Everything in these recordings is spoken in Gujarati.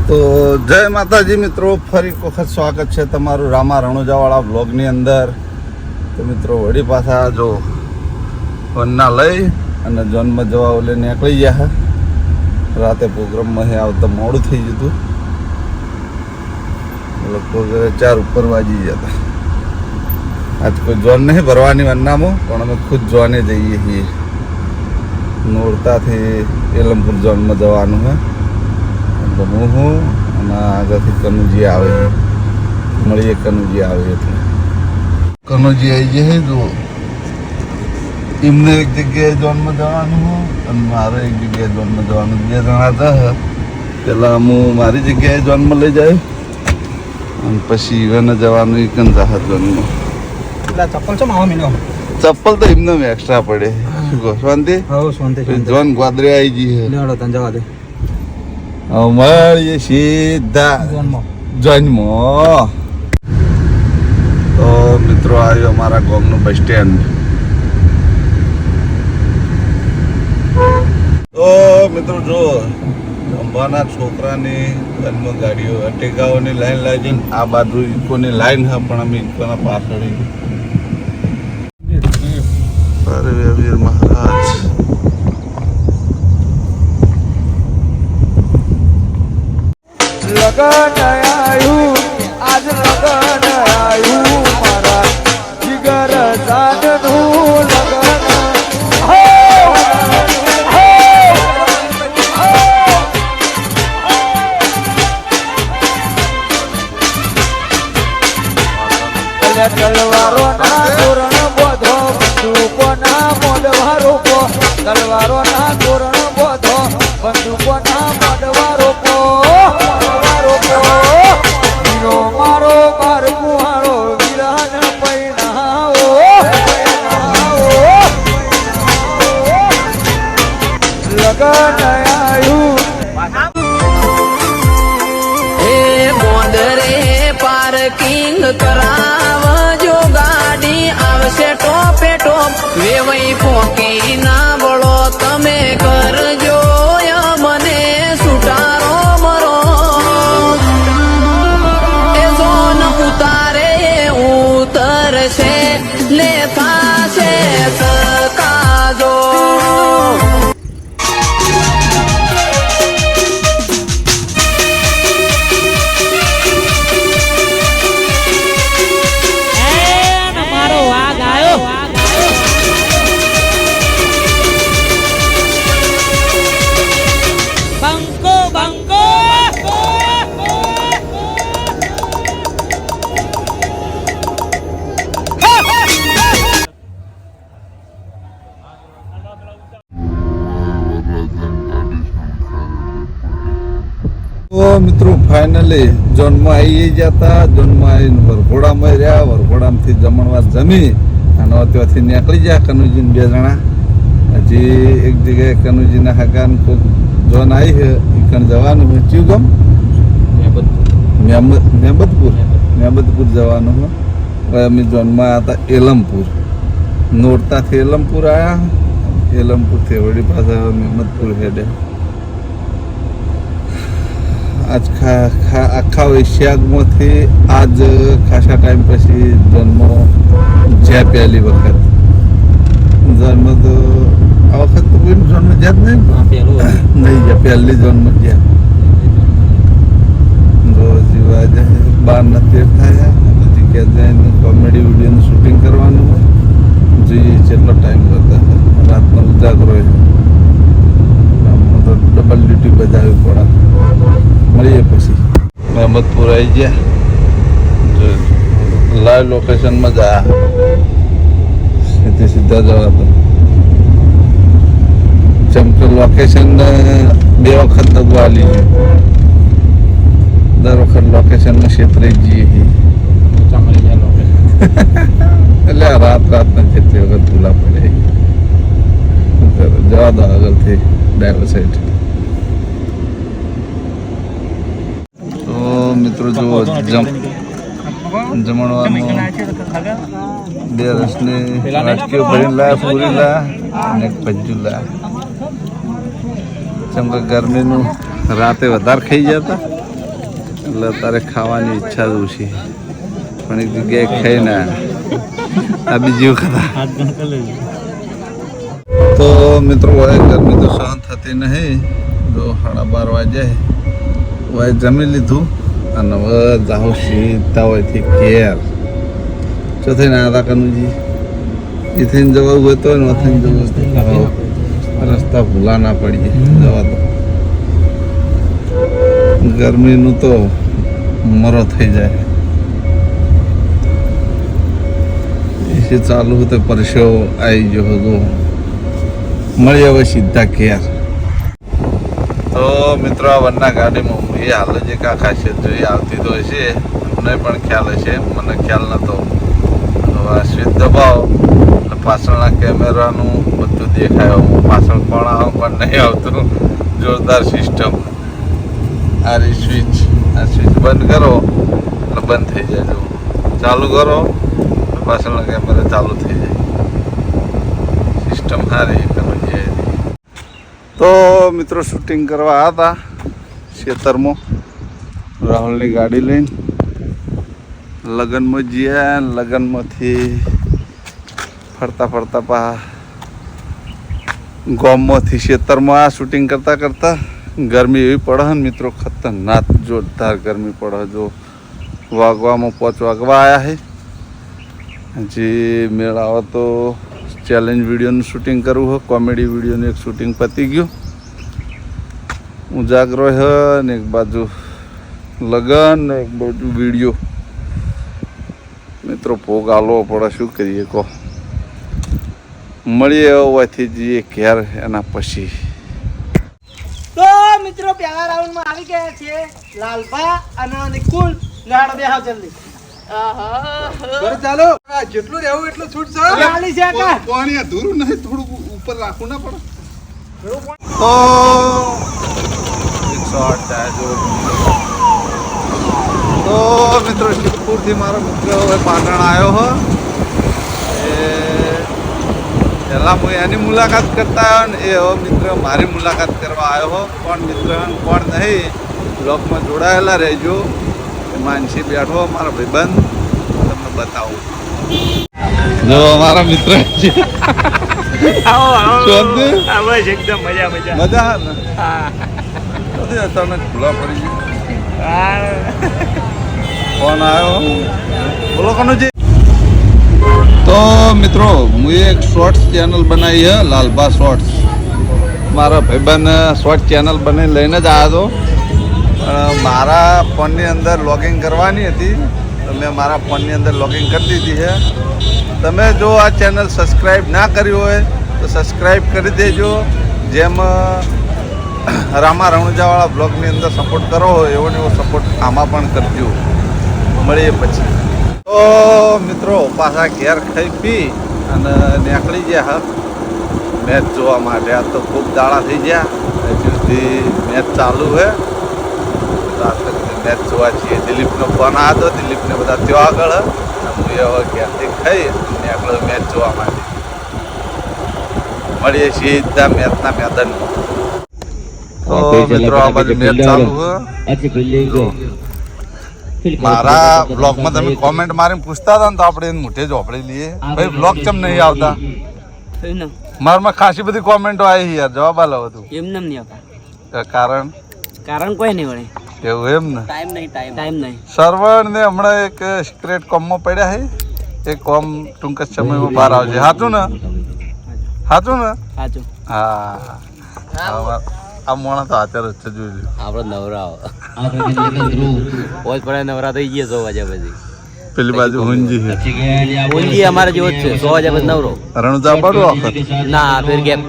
તો જય માતાજી મિત્રો, ફરી એક વખત સ્વાગત છે તમારું રામા રણુજાવાળા બ્લોગની અંદર. તો મિત્રો વળી પાછા જો વનના લઈ અને જોનમાં જવા ઓલે નીકળી ગયા. રાતે પ્રોગ્રામમાં આવતા મોડું થઈ ગયું હતું, લગભગ 4 ઉપર વાગી ગયા હતા. આજ કોઈ જોન નહીં ભરવાની વનનામાં, પણ અમે ખુદ જોને જઈએ છીએ. નોરતાથી એલમપુર જોનમાં જવાનું હે. હું અને આગળથી કનુજી આવે, મળીએ કનુજી આવે એટલે કનુજી આવી જાય. જો એમને એક જગ્યાએ જોનમાં જવાનું હોય અને મારે એક જગ્યાએ જોનમાં જવાનું. 2 જણા હતા. પેલા હું મારી જગ્યાએ જોનમાં લઈ જાય અને પછી એને જવાનું એકન જાહર જોનમાં. ચપ્પલ છે માવા મીનો ચપ્પલ તો એમને એક્સ્ટ્રા પડે. શું કહો શાંતિ? જોન ગોદરે આવી ગઈ છે. જવા દે મળીએ સીધા જન્મો. તો મિત્રો આવ્યો અમારા ગામનું બસ સ્ટેન્ડ. તો મિત્રો જો અંબાના છોકરાની જન્મ ગાડીઓ ટેકાઓની લાઈન લાગી. આ બાજુ ઇકોની લાઈન છે, પણ અમે ઇકોના પાછળ. અરે વીર મહારાજ લગન આયું, આજ લગન આયું, મારા જીગર જાનનું લગન. તલવારો ના તોરણ બોધો, બંદૂકો ના મોડવા રોકો. તલવારો ના તોરણ બોધો, બંદૂકો ના મોડવા રોકો. મારો બાર કુહાડો વિરાન પૈણાવો, લગન આયું. હે બોંદરે પાર્કિંગ કરાવજો, ગાડી આવશે ટોપે ટોપ. વેવઈ પોકી ના વળો તમે કરજો મને સુટારો મરો. ઉતરશે લેતા છે સકાજો. મારો વાઘ આવ્યો. બંકો બંકો તો મિત્રો ફાઇનલી જોનમાં આવી જતા. જોનમાં આવીને વરઘોડામાં રહ્યા. વરઘોડામાંથી જમણવાર જમી અને ત્યાંથી નીકળી ગયા કનુજીને 2 જણા. હજી એક જગ્યાએ કનુજીના હગાન કોઈક જોન આવી છે, ઈકણ જવાનું છે. ચિયું ગામ? મેબતપુર જવાનું છે. હવે અમે જોનમાં આવ્યા હતા એલમપુર. નોરતાથી એલમપુર આવ્યા. એલમપુરથી વળી પાછા મેમદપુર હેડે. આજ આખા એશિયામાંથી આજ ખાસા ટાઈમ પછી જન્મ જ્યાં પહેલી વખત જન્મ. તો આ વખત તો કોઈ જન્મ જ્યાં જ નહીં જ્યાં પહેલી જન્મ જ્યાં જીવા જાય. 12 થાય હજી ક્યાં જાય કોમેડી વિડીયોનું શૂટિંગ કરવાનું હોય. જોઈએ કેટલો ટાઈમ કરતા રાતનો ઉજાગરો હોય તો ડબલ ડ્યુટી બજાવવી પડે. મળીએ પછી. મહેમદપુર આવી ગયા. લાઈવ લોકેશનમાં જ આવ્યા. સીધા જવા તો જેમ કે લોકેશન 2 વખત દગો આલી છે. દર વખત લોકેશનમાં ક્ષેત્રે જઈએ એટલે રાતના ક્ષેત્રે વખત ભૂલા પડે. જવા દો આગળથી ડાઈવર સાઈડ. મિત્રો જુઓ જમણવાનું 2 રસને વાટકીઓ ભરીને લાયા, પૂરી લાયા અને ભજ્જુ લાયા. જેમ કે ગરમીનું રાતે વધારે ખાઈ ગયા હતા એટલે તારે ખાવાની ઈચ્છા જ ઓછી પણ એક જગ્યાએ ખાઈ ના આ બીજી વખત તો મિત્રો હવે ગરમી તો સહન થતી નહીં જો 12:30 વાગ્યા હવે જમી લીધું અને હવે જાઉં સીધા હોયથી ઘેર શું થઈને આદા કનુજી એથી જવું હોય તો નથી જવું હોય રસ્તા ભૂલા ના પડીએ જવા દો ગરમીનું તો મરો થઈ જાય એસી ચાલુ તો પરસેવો આવી ગયો હતો મળી હવે સીધા ઘેર તો મિત્રો આ વરના ગાડીમાં હું એ હાલ જ એક આ ખાસિયત જોઈ આવતી તો હશે મને પણ ખ્યાલ હશે મને ખ્યાલ નહોતો તો આ સ્વિચ દબાવો એટલે પાછળના કેમેરાનું બધું દેખાય હું પાછળ પણ આવું પણ નહીં આવતું જોરદાર સિસ્ટમ આ સ્વિચ બંધ કરો એટલે બંધ થઈ જાય જો ચાલુ કરો પાછળના કેમેરા ચાલુ થઈ જાય સિસ્ટમ સારી સમજીએ તો મિત્રો શૂટિંગ કરવા હતા ખેતરમાં રાહુલની ગાડી લઈને લગ્નમાં ગયા લગ્નમાંથી ફરતા ફરતા પા ગામમાંથી ખેતરમાં આ શૂટિંગ કરતાં કરતાં ગરમી એવી પડે ને મિત્રો ખતરનાક જોરદાર ગરમી પડે જો વાગવામાં 5 વાગવા આવ્યા છે હજી મેળ આવે તો ચેલેન્જ વિડીયોનું શૂટિંગ કરવું હોય કોમેડી વિડીયોનું એક શૂટિંગ પતી ગયું ઉજાગરો છે ને એક બાજુ લગન ને એક બાજુ વિડીયો મિત્રો ભોગ આલવો પડે શું કરીએ કહો મળીએ હોવાથી જઈએ ઘેર એના પછી તો મિત્રો પહેલા રાઉન્ડમાં આવી ગયા છે લાલભા અને નિકુલ ગાડો બેહાવ જલ્દી બરાબર ચાલો જેટલું રહેવું એટલું છૂટ છે ચાલી છે કા પાણી અધૂરું નહીં થોડું ઉપર રાખવું ના પડે તો 108 થાય જો તો મિત્રો શિવપુરથી મારો મિત્ર હવે પાટણ આવ્યો હો એ પહેલાં હું એની મુલાકાત કરતા આવ્યો ને એ હવે મિત્ર મારી મુલાકાત કરવા આવ્યો હો કોણ મિત્ર કોણ નહીં બ્લોગમાં જોડાયેલા રહેજો માનસી બેઠો મારો ભાઈબંધ તમને બતાવું જો મારા મિત્ર છે બસ એકદમ મજા મજા ને અચાનક ભૂલા પડી ગઈ ફોન આવ્યો બોલો કનુજી તો મિત્રો હું એક શોર્ટ્સ ચેનલ બનાવી છે લાલભા શોર્ટ્સ મારા ભાઈબંધ શોર્ટ ચેનલ બનાવી લઈને જ આવ્યો હતો મારા ફોનની અંદર લોગિંગ કરવાની હતી તો મેં મારા ફોનની અંદર લોગિંગ કરી દીધી છે તમે જો આ ચેનલ સબસ્ક્રાઈબ ના કર્યું હોય તો સબસ્ક્રાઈબ કરી દેજો જેમ રામા રણુજાવાળા બ્લોગની અંદર સપોર્ટ કરો હોય એવો ને એવો સપોર્ટ આમાં પણ કરજો મળીએ પછી તો મિત્રો પાછા ઘેર ખાઈ પી અને નીકળી ગયા હા મેચ જોવા માટે આ તો ખૂબ દાડા થઈ ગયા હજી સુધી મેચ ચાલુ છે મેચ જોવા છીએ દિલીપનો ફોન આવ્યો હતો દિલીપને બધા ત્યાં આગળ હું હવે ઘેરથી ખાઈ નીકળ્યો મેચ જોવા માટે મળીએ સીધા મેચના મેદાનમાં તો મિત્રો આ બાજુ મેચ ચાલુ છે મારા બ્લોગમાં તમે કોમેન્ટ મારીને પૂછતા હતા ને તો આપણે એને મોઢે જ વાપરી લઈએ ભાઈ બ્લોગ કેમ નહીં આવતા મારામાં ખાસી બધી કોમેન્ટો આવી યાર જવાબ આલો હતું એમને નહીં આવતા કારણ કોઈ નહીં વળે એવું એમ ને ટાઈમ નહીં સર્વર ને હમણાં એક સિક્રેટ કોમમાં પડ્યા છે એ કોમ ટૂંક જ સમયમાં બહાર આવશે સાચું ને સાચું હા આ મોણા તો હાથે જ છે જોઈ લો આપણે નવરા પોચ પડે નવરા થઈ ગયા 100 વાગ્યા પછી પેલી બાજુ હુંજી છે ઊંઘી અમારે જેવો જ છે 100 વાગ્યા પછી નવરો રણુજા પડો વખત ના ફેર ગેપ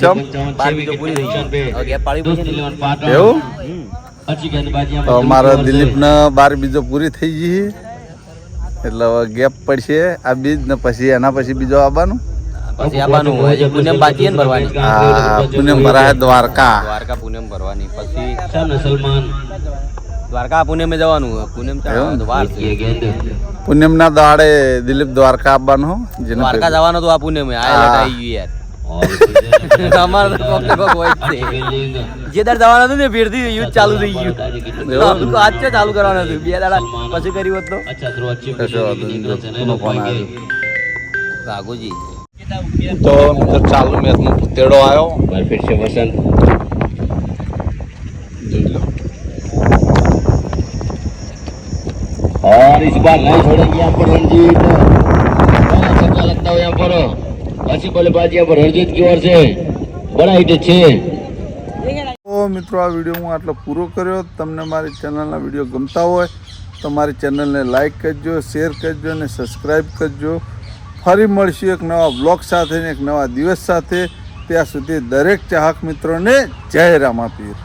ચમ બારમી તો પૂરી થઈ ગઈ હવે ગેપ પાડી પછી એવું તો અમારા દિલીપને 12 બીજો પૂરી થઈ ગઈ એટલે હવે ગેપ પડશે આ બીજ ને પછી એના પછી બીજો આવવાનું પછી આવવાનું હોય જે પુણ્યમ બાકી ને ભરવાની હા પુણ્યમ ભરાય દ્વારકા પુણ્યમ ભરવાની પછી દ્વારકા પુણ્યમે જવાનું પુણ્યમ વાર છે પુણ્યમ ના દાડે દિલીપ દ્વારકા આવવાનું જેને દ્વારકા જવાનું તો આ પુણ્યમે આ આવી ગયું યાર અમારે તો કોક ને કોક હોય જ છે. જે દાડ જવાનું હતું ને ભીડથી યુદ્ધ ચાલુ થઈ ગયું. તો આજ છે ચાલુ કરવાનું હતું 2 દાડા પછી કર્યું હોત તો કશો વાંધો નહીં. જો કોનો ફોન આવ્યો રાઘુજી તો મિત્રો ચાલુ મેચમાં તેડો આવ્યો फिर से वसंत જોઈ લો. और इस बार नहीं छोड़ेंगे यहाँ पर रणजीत बड़ा छक्का लगता हुआ यहाँ पर अच्छी बल्लेबाजी यहाँ पर रणजीत की ओर से बड़ा हिट છે. તો મિત્રો આ વિડીયો હું આટલો પૂરો કર્યો. તમને મારી ચેનલના વિડીયો ગમતા હોય તો મારી ચેનલને લાઈક કરજો, શેર કરજો અને સબસ્ક્રાઈબ કરજો. ફરી મળશું એક નવા બ્લોગ સાથે ને એક નવા દિવસ સાથે. ત્યાં સુધી દરેક ચાહક મિત્રોને જય રામાપીર.